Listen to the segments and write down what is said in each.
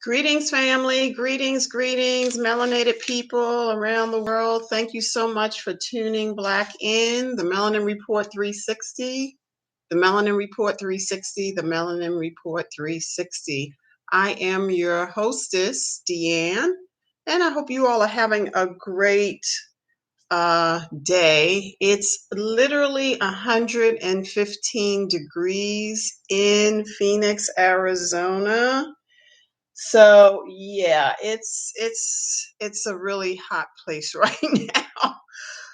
Greetings, family. Greetings, melanated people around the world. Thank you so much for tuning Black in. The Melanin Report 360. The Melanin Report 360. The Melanin Report 360. I am your hostess, Deanne, and I hope you all are having a great day. It's literally 115 degrees in Phoenix, Arizona. So yeah, it's a really hot place right now.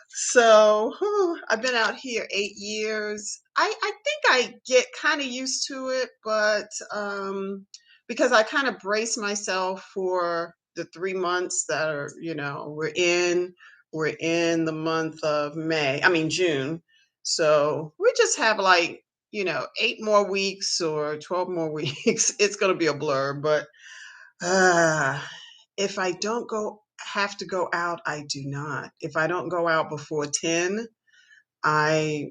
So I've been out here 8 years. I think I get kind of used to it, but because I kind of brace myself for the 3 months that are, we're in the month of May, I mean June. So we just have like, 8 more weeks or 12 more weeks. It's gonna be a blur, but Ah, if I don't have to go out, I do not. If I don't go out before 10, I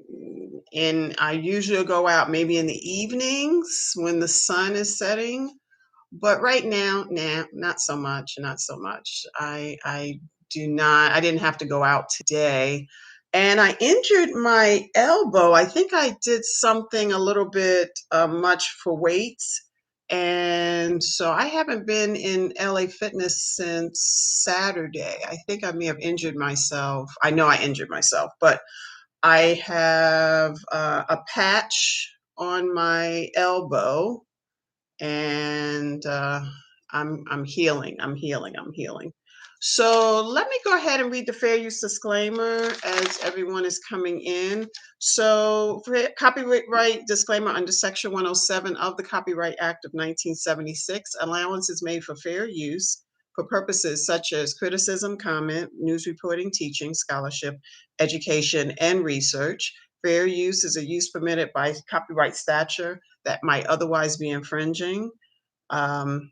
I usually go out maybe in the evenings when the sun is setting. But right now, nah, not so much, not so much. I do not. I didn't have to go out today. And I injured my elbow. I think I did something a little bit much for weights. And so I haven't been in LA Fitness since Saturday. I think I may have injured myself. I know I injured myself, but I have a patch on my elbow and I'm healing. I'm healing. I'm healing. So let me go ahead and read the fair use disclaimer as everyone is coming in. So, copyright disclaimer under Section 107 of the Copyright Act of 1976, allowance is made for fair use for purposes such as criticism, comment, news reporting, teaching, scholarship, education, and research. Fair use is a use permitted by copyright statute that might otherwise be infringing. Um,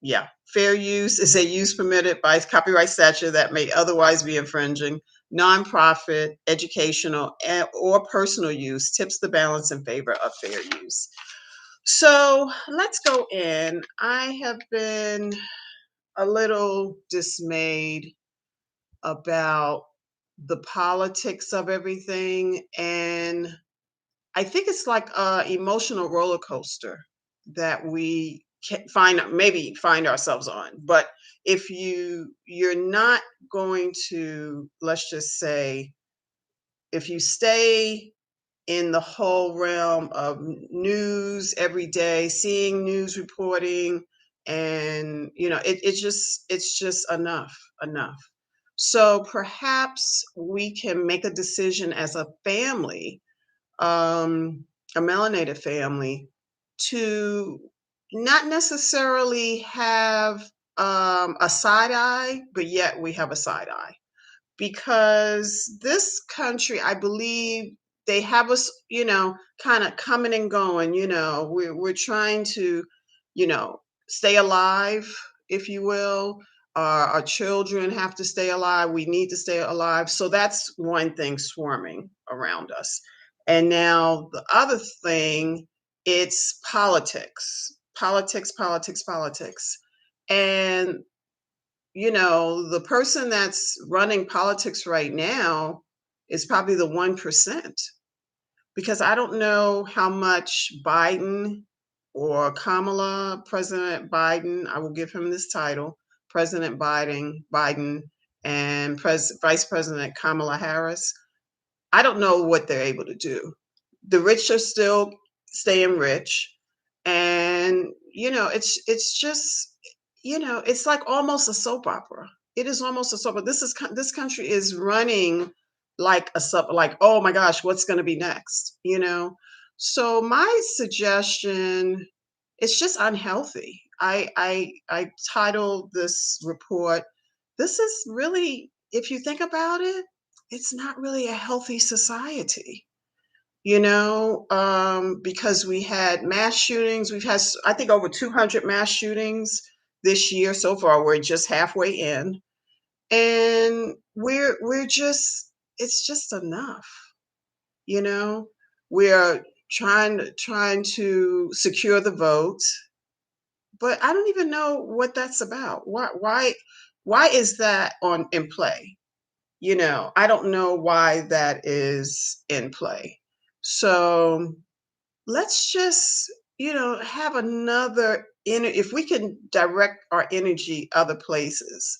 yeah, fair use is a use permitted by copyright statute that may otherwise be infringing. Nonprofit, educational, or personal use tips the balance in favor of fair use. So let's go in. I have been a little dismayed about the politics of everything, and I think it's like a emotional roller coaster that we can maybe find ourselves on. But if you're not going to, let's just say, if you stay in the whole realm of news every day, seeing news reporting, and it's just enough. So perhaps we can make a decision as a family, um, a melanated family, to not necessarily have a side eye, but yet we have a side eye. Because this country, I believe, they have us, kind of coming and going. We're trying to, you know, stay alive, if you will. Our children have to stay alive. We need to stay alive. So that's one thing swarming around us. And now the other thing, it's politics, politics, politics, politics. And the person that's running politics right now is probably the 1%, because I don't know how much Biden or Kamala, President Biden, I will give him this title, President Biden and Vice President Kamala Harris. I don't know what they're able to do. The rich are still staying rich, and it's just, it's like almost a soap opera. It is almost a soap opera. This country is running like a soap, like, oh my gosh, what's going to be next? So my suggestion, it's just unhealthy. I titled this report, this is really, if you think about it, it's not really a healthy society, because we had mass shootings. We've had, I think, over 200 mass shootings this year so far. We're just halfway in, and we're just, it's just enough, you know. We're trying to secure the vote. but I don't even know what that's about. Why is that on in play? I don't know why that is in play. So let's just, have another if we can direct our energy other places,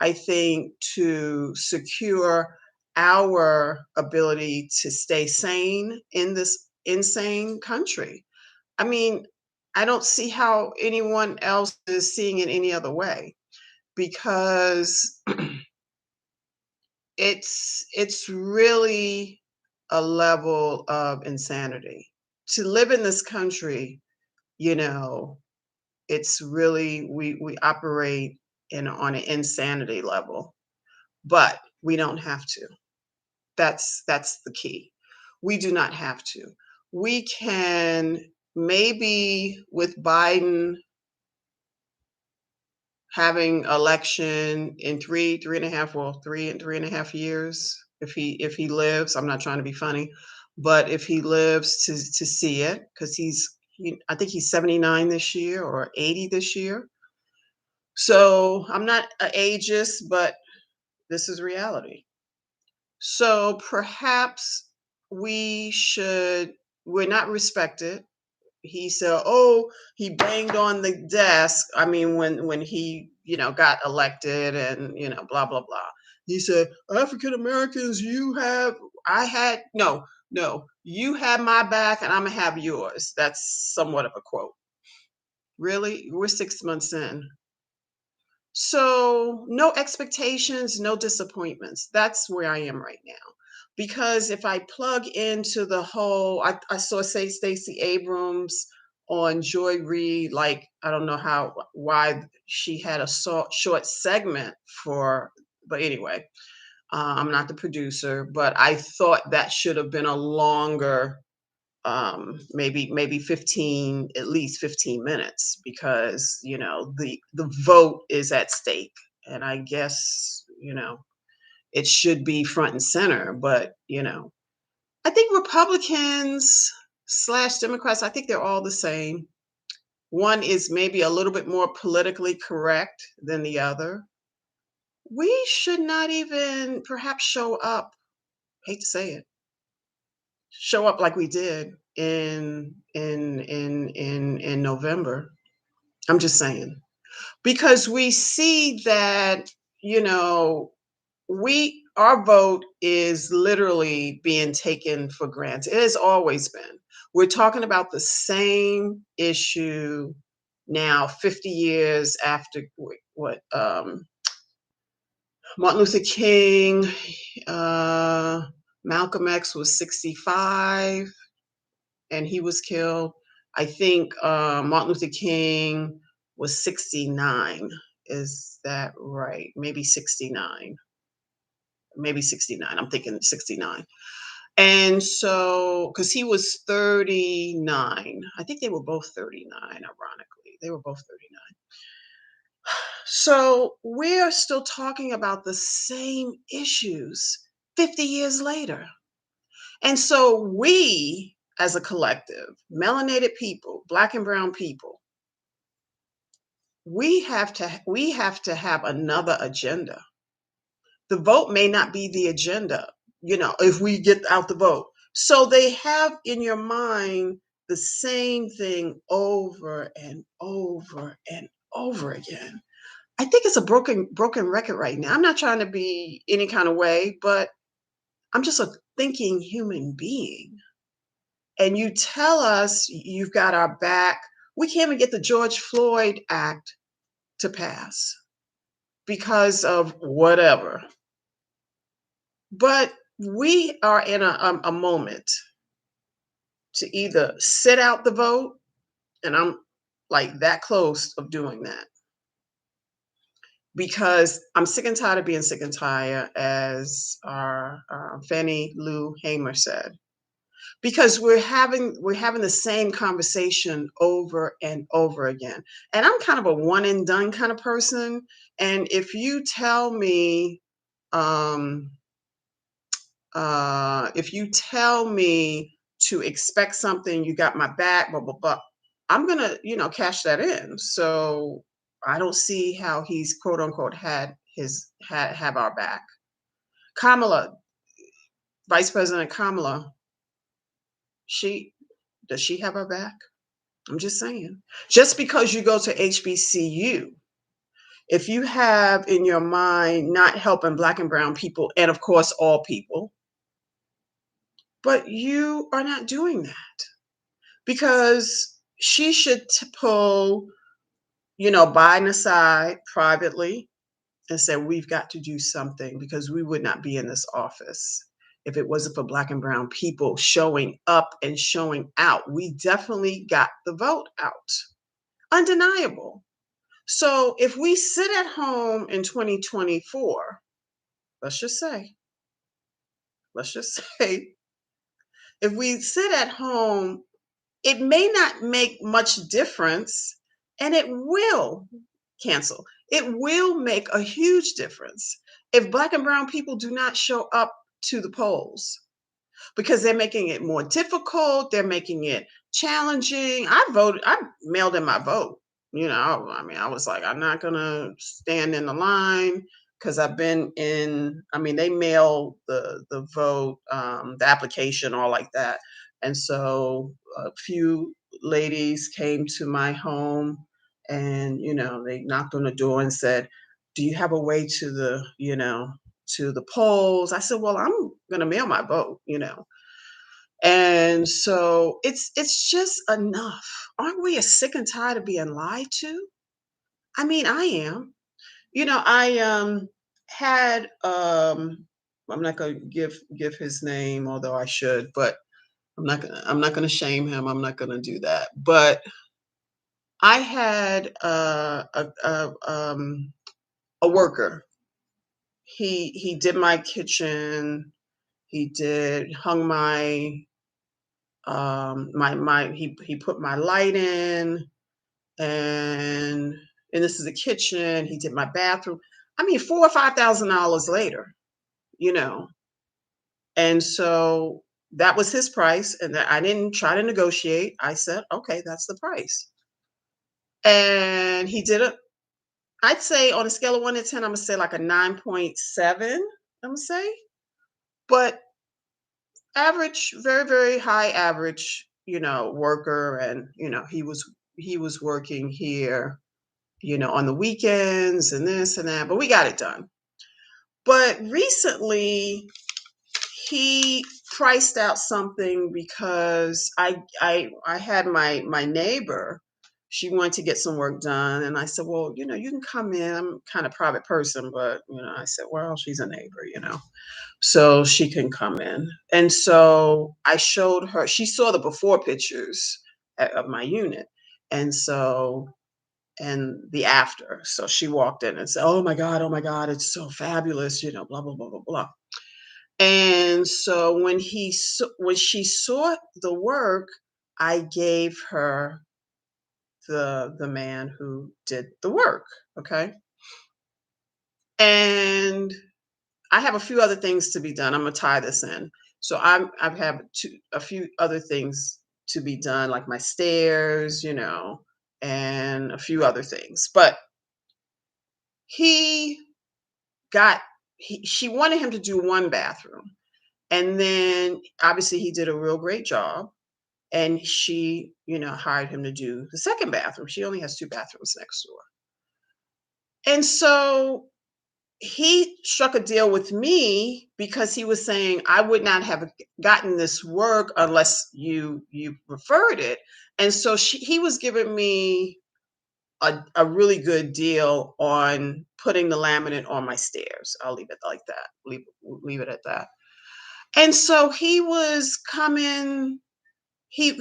I think to secure our ability to stay sane in this insane country. I mean, I don't see how anyone else is seeing it any other way because it's really a level of insanity. To live in this country, you know, it's really we operate in on an insanity level, but we don't have to. That's the key. We do not have to. We can maybe with Biden having election in 3.5, well, 3 and 3.5 years, if he lives. I'm not trying to be funny, but if he lives to see it, because I think he's 79 this year or 80 this year. So I'm not an ageist, but this is reality. So perhaps we should, we're not respected. He said, "Oh, he banged on the desk." I mean, when he, got elected and, blah blah blah. He said, "African Americans, I had no, you had my back and I'm gonna have yours." That's somewhat of a quote. Really? We're 6 months in. So, no expectations, no disappointments. That's where I am right now. Because if I plug into the whole, I saw say Stacey Abrams on Joy Reid, like I don't know why she had a short segment for, but anyway, I'm not the producer, but I thought that should have been a longer, maybe 15, at least 15 minutes, because the vote is at stake, and I guess it should be front and center. But I think Republicans slash Democrats, I think they're all the same. One is maybe a little bit more politically correct than the other. We should not even perhaps show up, hate to say it, show up like we did in November. I'm just saying, because we see that, you know, our vote is literally being taken for granted. It has always been. We're talking about the same issue now, 50 years after what Martin Luther King, uh, Malcolm X was 65 and he was killed. I think Martin Luther King was 69. Is that right? Maybe 69. Maybe 69. I'm thinking 69. And so, because he was 39, I think they were both 39, ironically. They were both 39. So we're still talking about the same issues 50 years later. And so we, as a collective, melanated people, black and brown people, we have to have another agenda. The vote may not be the agenda, if we get out the vote. So they have in your mind the same thing over and over and over again. I think it's a broken record right now. I'm not trying to be any kind of way, but I'm just a thinking human being. And you tell us you've got our back. We can't even get the George Floyd Act to pass because of whatever. But we are in a moment to either sit out the vote, and I'm like that close of doing that, because I'm sick and tired of being sick and tired, as our Fannie Lou Hamer said. Because we're having the same conversation over and over again. And I'm kind of a one and done kind of person. And if you tell me, um, if you tell me to expect something, you got my back, blah blah blah. I'm gonna, cash that in. So I don't see how he's quote unquote have our back. Kamala, Vice President Kamala, she does she have our back? I'm just saying. Just because you go to HBCU, if you have in your mind not helping black and brown people, and of course all people, but you are not doing that because she should pull, Biden aside privately and say, we've got to do something because we would not be in this office if it wasn't for black and brown people showing up and showing out. We definitely got the vote out. Undeniable. So if we sit at home in 2024, let's just say, let's just say, if we sit at home, it may not make much difference, and it will cancel. It will make a huge difference if black and brown people do not show up to the polls because they're making it more difficult. They're making it challenging. I mailed in my vote. I mean, I was like, I'm not going to stand in the line because they mail the vote, the application, all like that. And so a few ladies came to my home and, they knocked on the door and said, do you have a way to the polls? I said, well, I'm going to mail my vote. And so it's just enough. Aren't we as sick and tired of being lied to? I mean, I am. I had I'm not gonna give his name, although I should, but I'm not gonna shame him. I'm not gonna do that. But I had a worker. He did my kitchen. He did hung my he put my light in, and this is the kitchen. He did my bathroom. I mean, $4,000 or $5,000 later, you know. And so that was his price, and I didn't try to negotiate. I said, okay, that's the price. And he did it. I'd say on a scale of 1 to 10, I'm gonna say like a 9.7. I'm gonna say, but average, very, very high average, worker, and he was working here, on the weekends and this and that, but we got it done. But recently he priced out something because I had my neighbor. She wanted to get some work done, and I said, well, you can come in. I'm kind of private person, but I said, well, she's a neighbor. So she can come in. And so I showed her, she saw the before pictures of my unit. And so, and the after. So she walked in and said, oh my God, it's so fabulous, blah, blah, blah, blah, blah. And so when she saw the work, I gave her the man who did the work. Okay. And I have a few other things to be done. I'm gonna tie this in. So I've have a few other things to be done, like my stairs, and a few other things. But he she wanted him to do one bathroom, and then obviously he did a real great job, and she, hired him to do the second bathroom. She only has two bathrooms next door, and so he struck a deal with me because he was saying I would not have gotten this work unless you referred it. And so he was giving me a really good deal on putting the laminate on my stairs. I'll leave it like that. Leave it at that. And so he was coming. He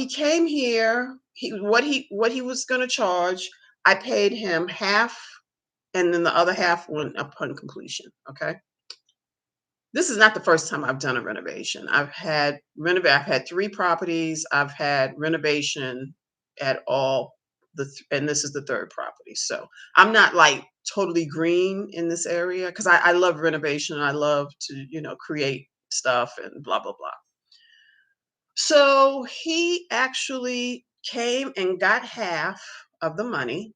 came here. What he was going to charge. I paid him half, and then the other half went upon completion. Okay. This is not the first time I've done a renovation. I've had three properties. I've had renovation at all and this is the third property. So I'm not like totally green in this area because I love renovation. I love to, create stuff and blah blah blah. So he actually came and got half of the money,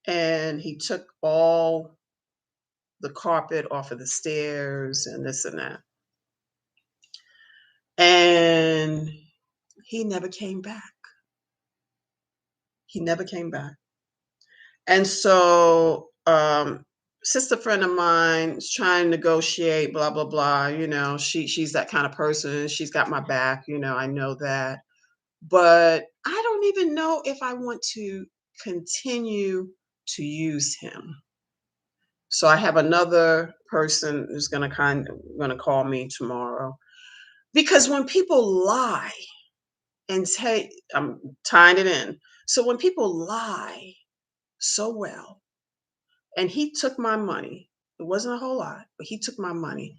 and he took all the carpet off of the stairs and this and that. And he never came back. He never came back. And so, sister friend of mine is trying to negotiate, blah, blah, blah. She's that kind of person. She's got my back, I know that. But I don't even know if I want to continue to use him. So I have another person who's gonna call me tomorrow. Because when people lie and say, I'm tying it in. So when people lie so well, and he took my money, it wasn't a whole lot, but he took my money.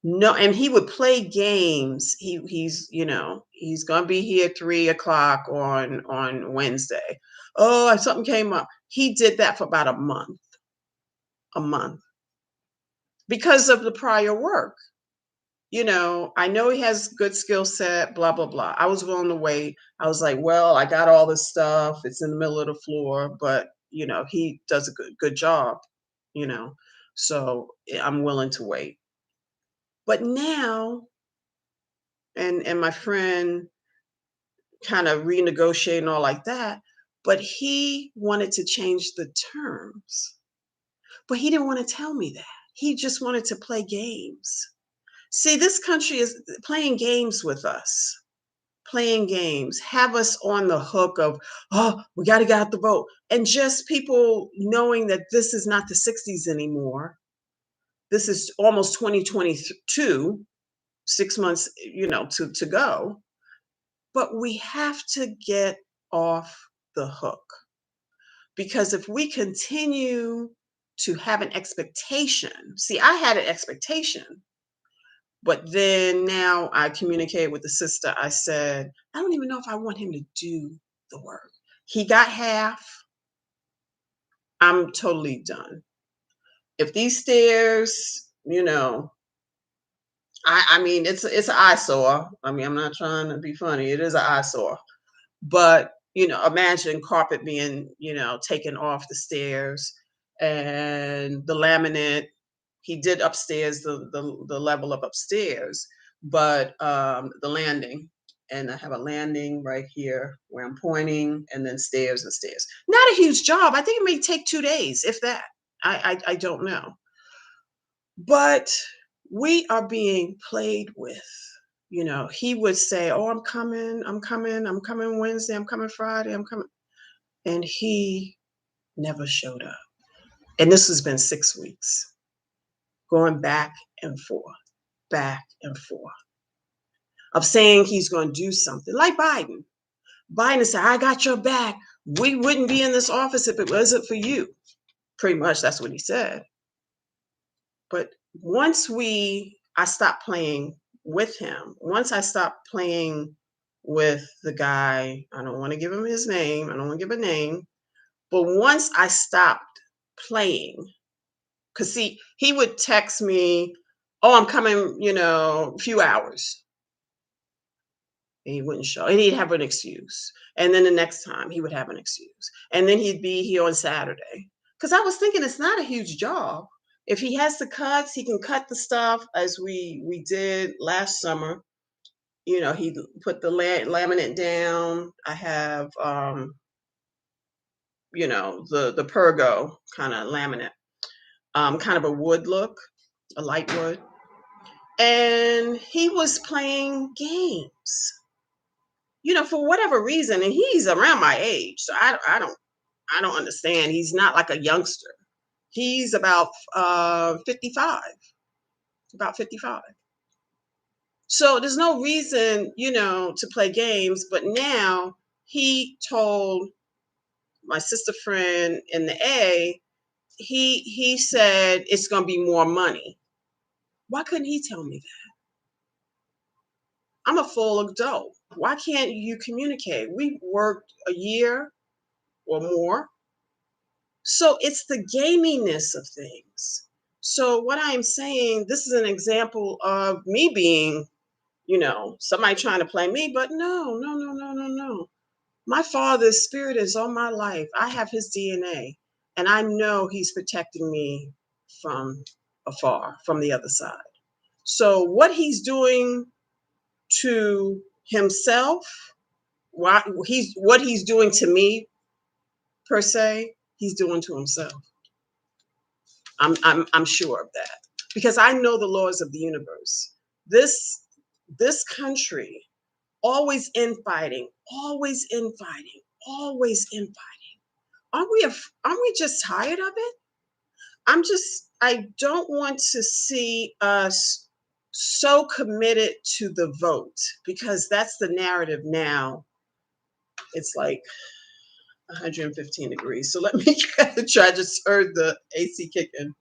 No, and he would play games. He's gonna be here 3 o'clock on Wednesday. Oh, something came up. He did that for about a month because of the prior work. I know he has good skill set, blah, blah, blah. I was willing to wait. I was like, well, I got all this stuff. It's in the middle of the floor, but he does a good job, you know. So I'm willing to wait. But now, and my friend kind of renegotiating all like that, but he wanted to change the terms. But he didn't want to tell me that. He just wanted to play games. See, this country is playing games with us. Playing games, have us on the hook of, oh, we got to get out the vote. And just people knowing that this is not the 60s anymore. This is almost 2022, 6 months, to go. But we have to get off the hook, because if we continue to have an expectation, see, I had an expectation. But then now I communicated with the sister. I said, I don't even know if I want him to do the work. He got half. I'm totally done. If these stairs, I mean, it's an eyesore. I mean, I'm not trying to be funny. It is an eyesore. But, imagine carpet being, taken off the stairs, and the laminate. He did upstairs, the level of upstairs, but the landing. And I have a landing right here where I'm pointing, and then stairs and stairs. Not a huge job. I think it may take 2 days, if that. I don't know. But we are being played with. He would say, "Oh, I'm coming Wednesday, I'm coming Friday, I'm coming." And he never showed up. And this has been 6 weeks, going back and forth, of saying he's going to do something like Biden. Biden said, I got your back. We wouldn't be in this office if it wasn't for you. Pretty much that's what he said. But I stopped playing with him, once I stopped playing with the guy, I don't want to give him his name, I don't want to give a name, but once I stopped playing, because see, he would text me, oh, I'm coming, a few hours. And he wouldn't show, and he'd have an excuse. And then the next time he would have an excuse. And then he'd be here on Saturday. Because I was thinking it's not a huge job. If he has the cuts, he can cut the stuff as we did last summer. He put the laminate down. I have the Pergo kind of laminate, kind of a wood look, a light wood. And he was playing games, for whatever reason, and he's around my age, so I don't understand. He's not like a youngster. He's about 55, about 55. So there's no reason, to play games. But now he told my sister friend in the A, he said it's going to be more money. Why couldn't he tell me that? I'm a full adult. Why can't you communicate? We worked a year or more. So it's the gaminess of things. So what I am saying, this is an example of me being, somebody trying to play me, but no, no, no, no, no, no. My Father's spirit is on my life. I have his DNA, and I know he's protecting me from afar, from the other side. So what he's doing to himself, what he's doing to me per se, he's doing to himself. I'm sure of that because I know the laws of the universe. This this country always infighting, always infighting, always infighting. Aren't we just tired of it? I don't want to see us so committed to the vote because that's the narrative now. It's like 115 degrees. So let me try to stir the AC kicking.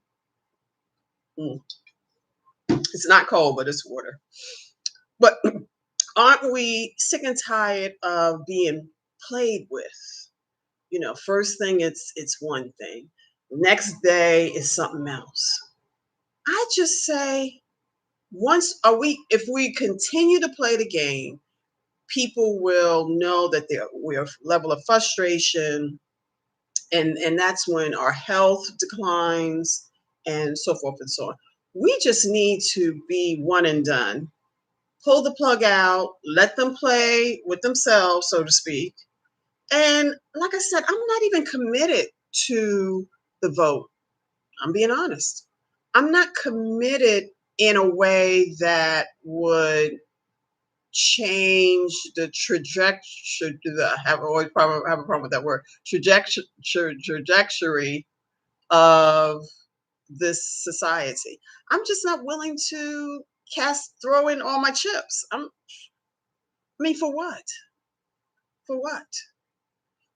Mm. It's not cold, but it's water. But aren't we sick and tired of being played with? First thing it's one thing. Next day is something else. I just say once are we if we continue to play the game, people will know that we're level of frustration, and that's when our health declines and so forth and so on. We just need to be one and done. Pull the plug out, let them play with themselves, so to speak. And like I said, I'm not even committed to the vote. I'm being honest. I'm not committed in a way that would change the trajectory. I have always have a problem with that word. Trajectory of this society. I'm just not willing to throw in all my chips. I mean, for what? For what?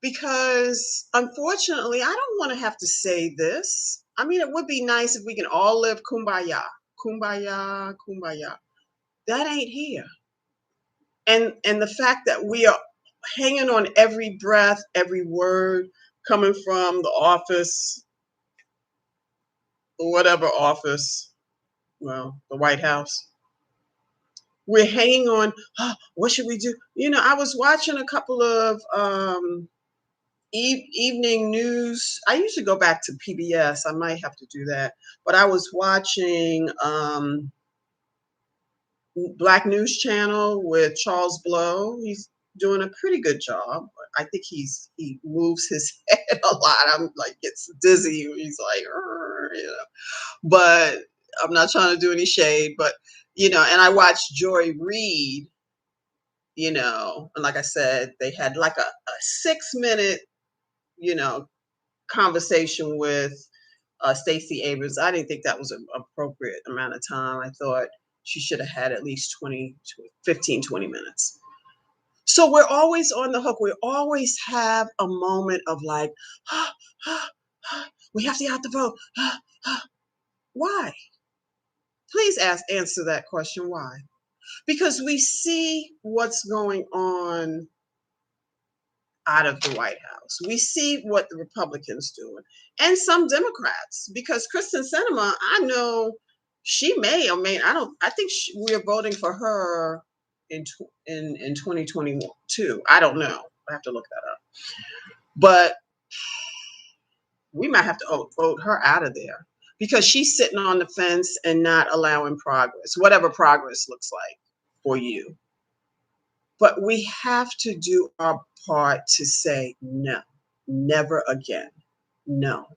Because unfortunately, I don't want to have to say this. I mean, it would be nice if we can all live kumbaya, kumbaya, kumbaya. That ain't here. And the fact that we are hanging on every breath, every word coming from the office, or whatever office, well, the White House. We're hanging on. Oh, what should we do? I was watching a couple of evening news. I usually go back to PBS. I might have to do that. But I was watching Black News Channel with Charles Blow. He's doing a pretty good job. I think he moves his head a lot. I'm like gets dizzy. He's like, but I'm not trying to do any shade. But and I watched Joy Reid. And like I said, they had like a 6-minute, you know, conversation with Stacey Abrams. I didn't think that was an appropriate amount of time. I thought she should have had at least 20 minutes. So we're always on the hook. We always have a moment of like, we have to get out the vote. Why? Please answer that question. Why? Because we see what's going on out of the White House. We see what the Republicans doing and some Democrats, because Kristen Sinema, I know she may or may, I think we're voting for her in 2022. I don't know. I have to look that up. But we might have to vote her out of there because she's sitting on the fence and not allowing progress, whatever progress looks like for you. But we have to do our part to say no, never again. No,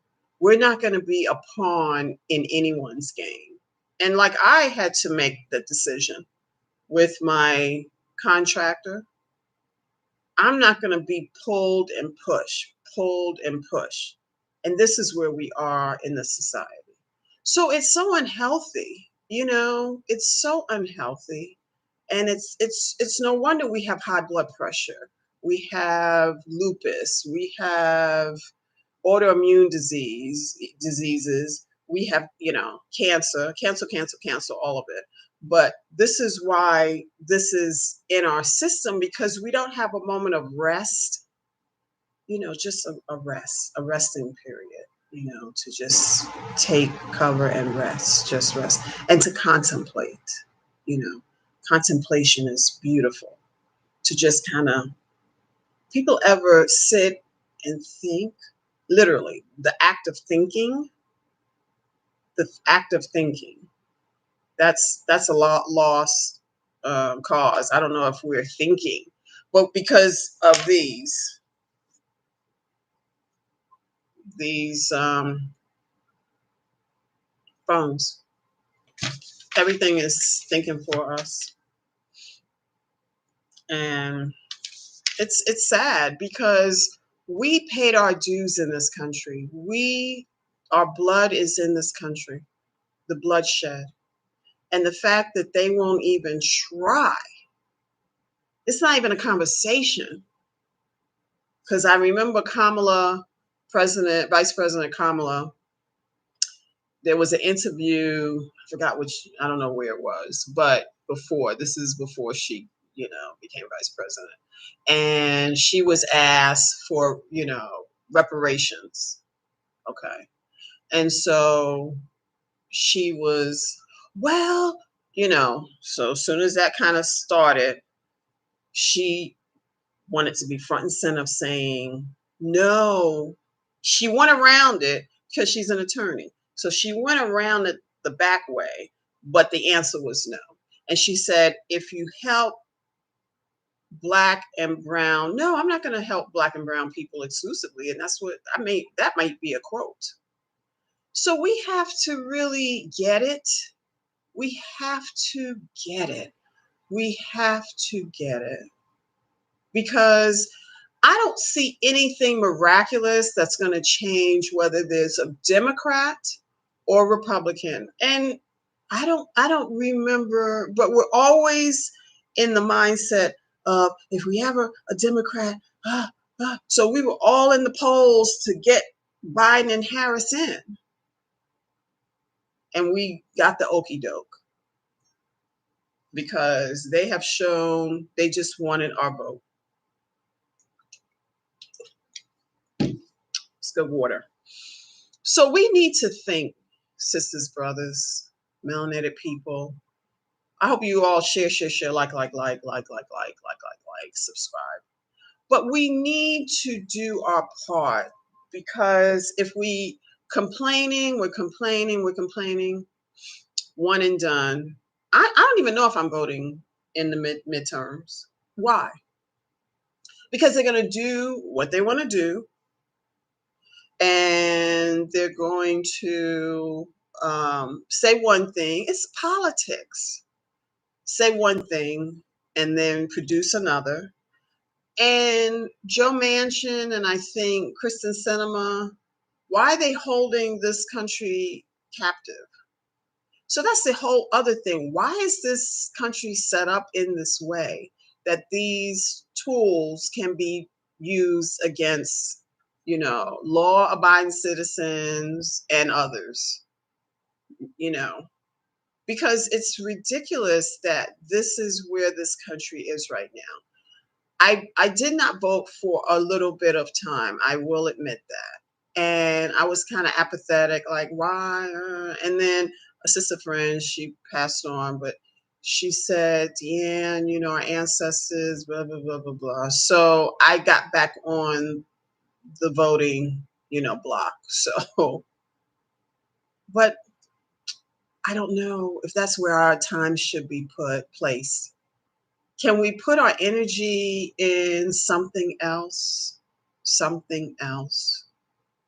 we're not going to be a pawn in anyone's game. And like I had to make the decision with my contractor, I'm not going to be pulled and pushed, pulled and pushed. And this is where we are in the society. So it's so unhealthy, it's so unhealthy. And it's no wonder we have high blood pressure. We have lupus, we have autoimmune diseases, we have, cancer, all of it. But this is why this is in our system, because we don't have a moment of rest, just a resting period, to just take cover and rest, just rest, and to contemplate, you know, contemplation is beautiful. To just kind of, people ever sit and think? Literally, the act of thinking, that's a lost cause. I don't know if we're thinking, but because of these phones, everything is thinking for us, and it's sad because we paid our dues in this country. Our blood is in this country, the bloodshed, and the fact that they won't even try. It's not even a conversation. Because I remember Vice President Kamala, there was an interview, I forgot which, I don't know where it was, but this is before she, became vice president. And she was asked for, reparations. Okay. And so she was, well, so as soon as that kind of started, she wanted to be front and center saying no. She went around it because she's an attorney. So she went around it the back way, but the answer was no. And she said, if you help black and brown, no, I'm not going to help black and brown people exclusively. And that's what I mean. That might be a quote. So we have to really get it. We have to get it. We have to get it because I don't see anything miraculous that's going to change whether there's a Democrat or Republican. And I don't remember, but we're always in the mindset of if we have a Democrat, so we were all in the polls to get Biden and Harris in, and we got the okey doke because they have shown they just wanted our vote. It's good water. So we need to think, sisters, brothers, melanated people. I hope you all share, subscribe. But we need to do our part because if we're complaining, one and done. I don't even know if I'm voting in the midterms. Why? Because they're going to do what they want to do, and they're going to say one thing. It's politics. Say one thing and then produce another. And Joe Manchin and I think Kristen Sinema, why are they holding this country captive? So that's the whole other thing. Why is this country set up in this way that these tools can be used against, law-abiding citizens and others, you know? Because it's ridiculous that this is where this country is right now. I did not vote for a little bit of time. I will admit that. And I was kind of apathetic, like, why? And then a sister friend, she passed on, but she said, Deanne, our ancestors, blah, blah, blah, blah, blah. So I got back on the voting, block. So, but I don't know if that's where our time should be placed. Can we put our energy in something else? Something else?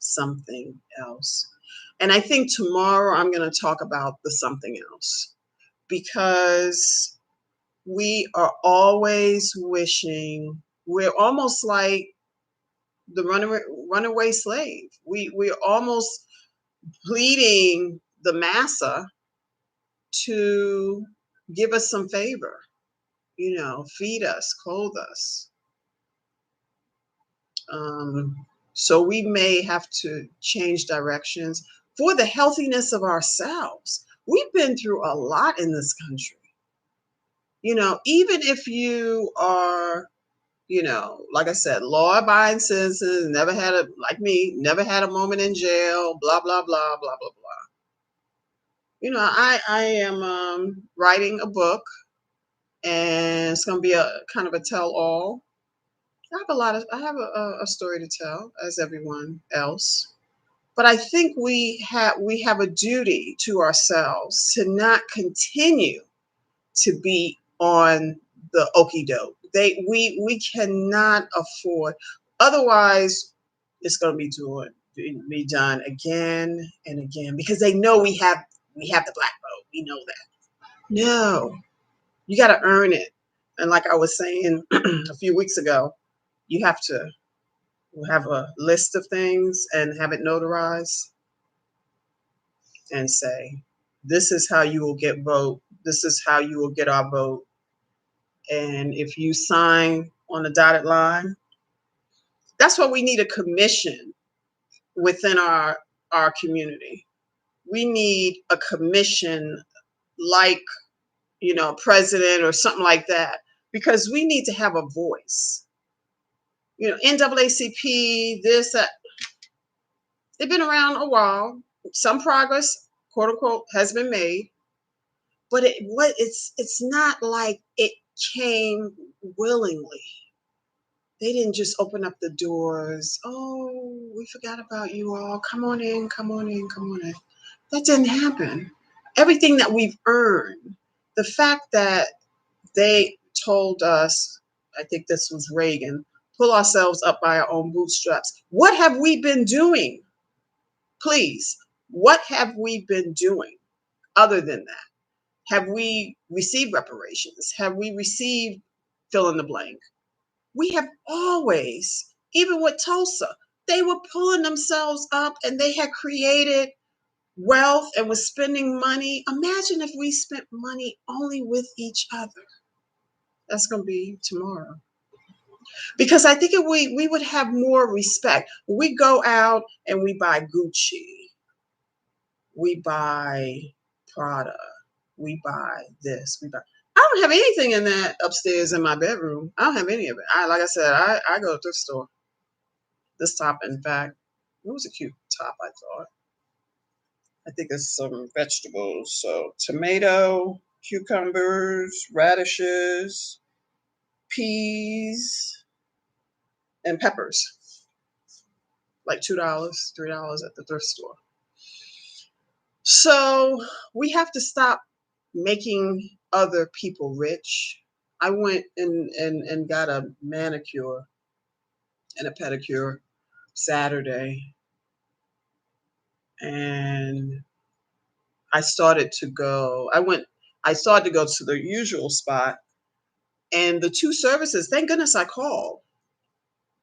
Something else? And I think tomorrow I'm going to talk about the something else because we are always wishing, we're almost like the runaway slave. We're almost pleading the massa to give us some favor, feed us, clothe us. So we may have to change directions for the healthiness of ourselves. We've been through a lot in this country. Even if you are, like I said, law-abiding citizens, like me, never had a moment in jail, blah, blah, blah, blah, blah, blah. I am writing a book, and it's going to be a kind of a tell-all. I have a story to tell, as everyone else. But I think we have a duty to ourselves to not continue to be on the okey doke. We cannot afford. Otherwise, it's going to be done again and again because they know we have the black vote. We know that. No, you got to earn it. And like I was saying a few weeks ago, you have to have a list of things and have it notarized and say, this is how you will get vote. This is how you will get our vote. And if you sign on the dotted line, that's why we need a commission within our community. We need a commission like, president or something like that, because we need to have a voice. NAACP, this, that, they've been around a while. Some progress, quote unquote, has been made, but it's not like it came willingly. They didn't just open up the doors. Oh, we forgot about you all. Come on in, come on in, come on in. That didn't happen. Everything that we've earned, the fact that they told us, I think this was Reagan, pull ourselves up by our own bootstraps. What have we been doing? Please, what have we been doing other than that? Have we received reparations? Have we received fill in the blank? We have always, even with Tulsa, they were pulling themselves up and they had created wealth and was spending money. Imagine if we spent money only with each other. That's going to be tomorrow. Because I think if we would have more respect. We go out and we buy Gucci, we buy Prada, we buy this, we buy. I don't have anything in that upstairs in my bedroom. I don't have any of it. Like I said, I go to the thrift store. This top, in fact, it was a cute top, I thought. I think it's some vegetables. So tomato, cucumbers, radishes, peas, and peppers. Like $2, $3 at the thrift store. So we have to stop making other people rich. I went and got a manicure and a pedicure Saturday, and I started to go to the usual spot, and the two services, thank goodness I called,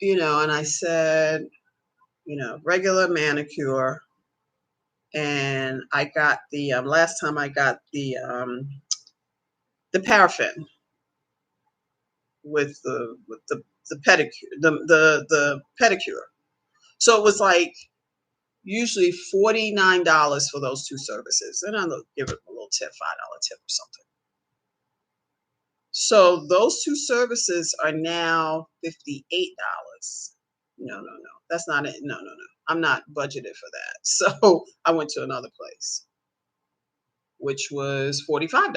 and I said, regular manicure, and I got last time I got the paraffin with the pedicure, the pedicure. So it was like usually $49 for those two services, and I'll give it a little tip, $5 tip or something. So those two services are now $58. No, no, no. That's not it. No, no, no. I'm not budgeted for that. So I went to another place, which was $45.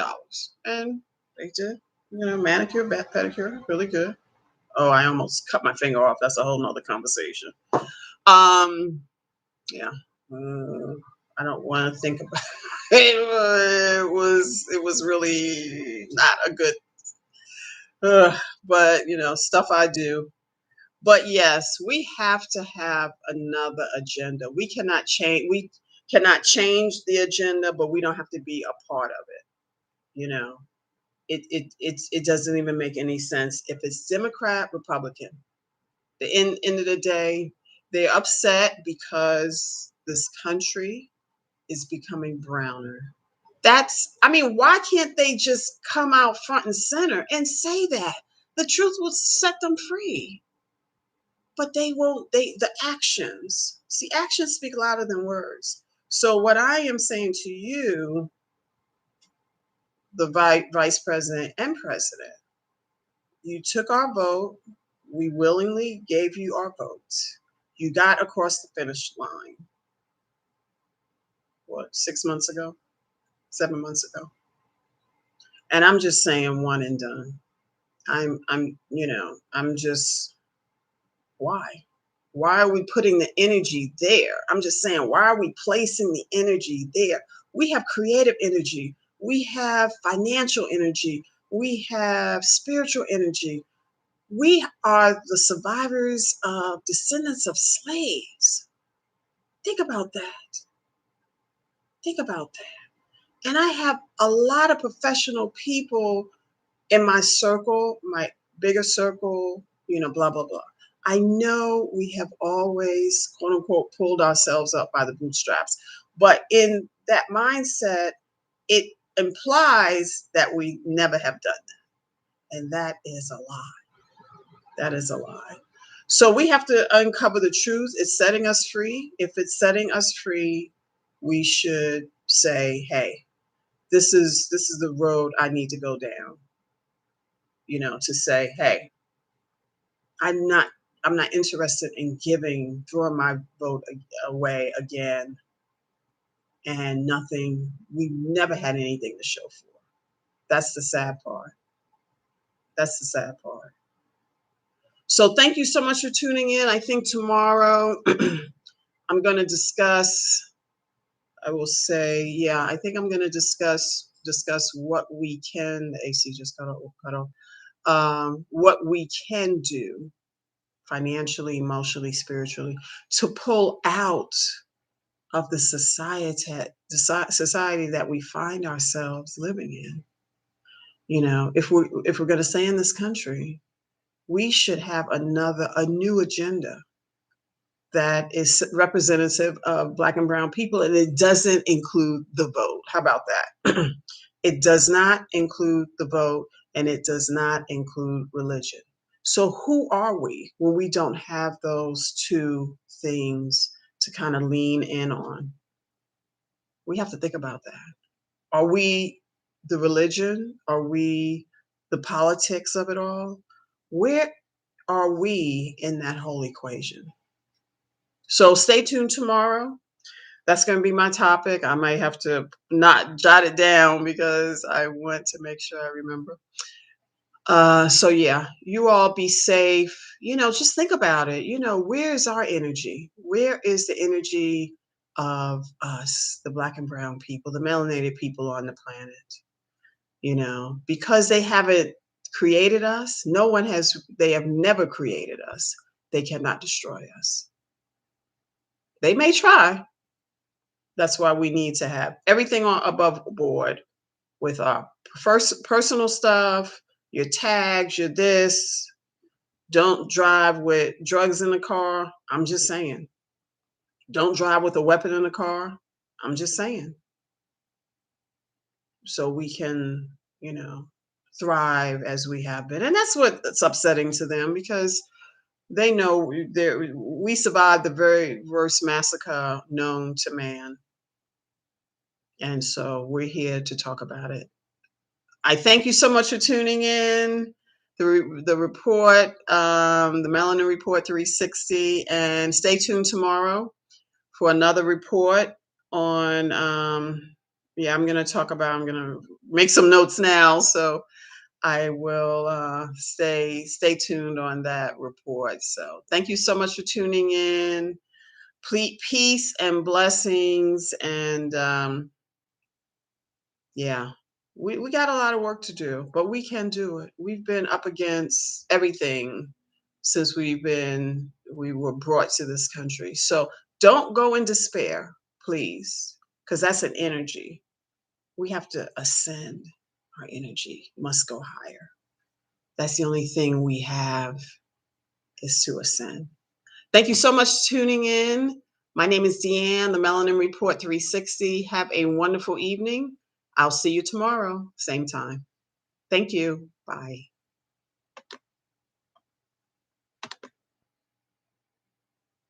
And they did, manicure, pedicure, really good. Oh, I almost cut my finger off. That's a whole nother conversation. Um, yeah. I don't want to think about it. It was really not a good but stuff I do. But yes, we have to have another agenda. We cannot change the agenda, but we don't have to be a part of it. You know, it doesn't even make any sense if it's Democrat, Republican. The end of the day, they're upset because this country is becoming browner. I mean, why can't they just come out front and center and say that? The truth will set them free. But they won't, the actions, see, actions speak louder than words. So what I am saying to you, the vice president and president, you took our vote. We willingly gave you our vote. You got across the finish line, what, 6 months ago, 7 months ago? And I'm just saying one and done. I'm just why? Why are we putting the energy there? I'm just saying, why are we placing the energy there? We have creative energy. We have financial energy. We have spiritual energy. We are the survivors of descendants of slaves. Think about that. Think about that. And I have a lot of professional people in my circle, my bigger circle, blah, blah, blah. I know we have always, quote unquote, pulled ourselves up by the bootstraps. But in that mindset, it implies that we never have done that. And that is a lie. That is a lie. So we have to uncover the truth. It's setting us free. If it's setting us free, we should say, hey, this is the road I need to go down, to say, hey, I'm not I'm not interested in throwing my vote away again and nothing. We never had anything to show for. That's the sad part. That's the sad part. So thank you so much for tuning in. I think tomorrow I'm going to discuss. I will say, yeah, I think I'm going to discuss what we can. The AC just cut off. What we can do financially, emotionally, spiritually, to pull out of the society that we find ourselves living in. If we're going to stay in this country, we should have a new agenda that is representative of Black and brown people, and it doesn't include the vote. How about that? It does not include the vote, and it does not include religion. So who are we when we don't have those two things to kind of lean in on? We have to think about that. Are we the religion? Are we the politics of it all? Where are we in that whole equation? So stay tuned tomorrow. That's going to be my topic. I might have to not jot it down because I want to make sure I remember. So yeah, you all be safe. Just think about it. Where is our energy? Where is the energy of us, the Black and brown people, the melanated people on the planet? Because they haven't created us. They have never created us. They cannot destroy us. They may try. That's why we need to have everything on above board with our first personal stuff, your tags, your this. Don't drive with drugs in the car. I'm just saying. Don't drive with a weapon in the car. I'm just saying. So we can, you know, thrive as we have been. And that's what's upsetting to them because they know we survived the very worst massacre known to man. And so we're here to talk about it. I thank you so much for tuning in. The report, the Melanin Report 360, and stay tuned tomorrow for another report on. Yeah, I'm going to make some notes now, so I will stay tuned on that report. So thank you so much for tuning in. Peace and blessings, and yeah, we got a lot of work to do, but we can do it. We've been up against everything since we were brought to this country. So don't go in despair, please, because that's an energy. We have to ascend. Our energy must go higher. That's the only thing we have is to ascend. Thank you so much for tuning in. My name is Deanne, the Melanin Report 360. Have a wonderful evening. I'll see you tomorrow, same time. Thank you. Bye.